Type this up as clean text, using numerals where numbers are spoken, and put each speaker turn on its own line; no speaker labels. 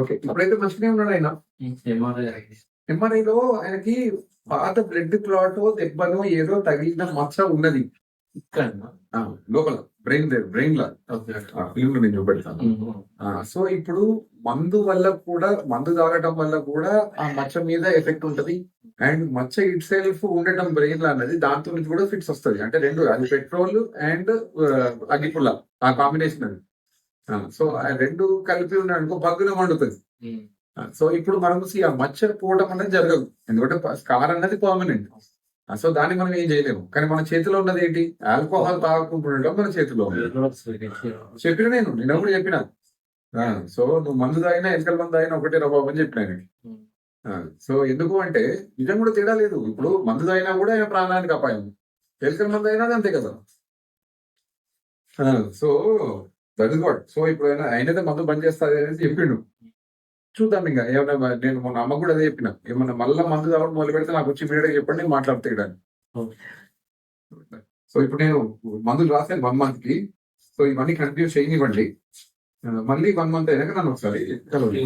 Okay. ఇప్పుడైతే మంచిగానే ఉన్నాడు ఆయన. ఎంఆర్ఐలో ఆయనకి పాత బ్లడ్ క్లాట్ దెబ్బనో ఏదో తగిలిన మచ్చ ఉన్నది
ఇక్కడ
లోపల బ్రెయిన్ లా ఫిల్మ్ నేను చూపెడతాను. సో ఇప్పుడు మందు తాగటం వల్ల కూడా ఆ మచ్చ మీద ఎఫెక్ట్ ఉంటది. అండ్ మచ్చ ఇట్ సెల్ఫ్ ఉండటం బ్రెయిన్ లా అన్నది దాంతో నుంచి కూడా ఫిట్స్ వస్తుంది. అంటే రెండు, అది పెట్రోల్ అండ్ అగ్గిపుల్ల ఆ కాంబినేషన్ అది. సో ఆ రెండు కలిపి ఉన్నాయనుకో బగ్గున మండుతుంది. సో ఇప్పుడు మనం ఆ మచ్చ పోవడం అనేది జరగదు, ఎందుకంటే స్కార్ అన్నది పర్మనెంట్. సో దాన్ని మనం ఏం చేయలేము. కానీ మన చేతిలో ఉన్నది ఏంటి? ఆల్కహాల్ తాగకుండా మన చేతిలో ఉంది. చెప్పిన నేను కూడా చెప్పిన. సో నువ్వు మందు తాగినా ఎలకల మందు తాగినా ఒకటే రా బాబు అని చెప్పిన ఆయనకి. సో ఎందుకు అంటే నిజం కూడా తేడా లేదు. ఇప్పుడు మందు తాగినా కూడా ఆయన ప్రాణానికి అపాయం, ఎలకల మందు అయినా అంతే కదా. So that is what. So ఇప్పుడు ఆయనైతే మందు బంద్ చేస్తుంది అనేది చెప్పిండు. చూద్దాం ఇంకా ఏమన్నా. నేను మొన్న అమ్మ కూడా అదే చెప్పిన, ఏమన్నా మళ్ళీ మందు తాగడం మొదలు పెడితే నాకు వచ్చి ఇమీడియట్ చెప్పండి, నేను మాట్లాడతాను. సో ఇప్పుడు నేను మందులు రాశాను 1 month కి. సో ఇవన్నీ కంటిన్యూ చేయనివ్వండి. మళ్ళీ 1 month అయినాక నన్ను ఒకసారి కలవండి.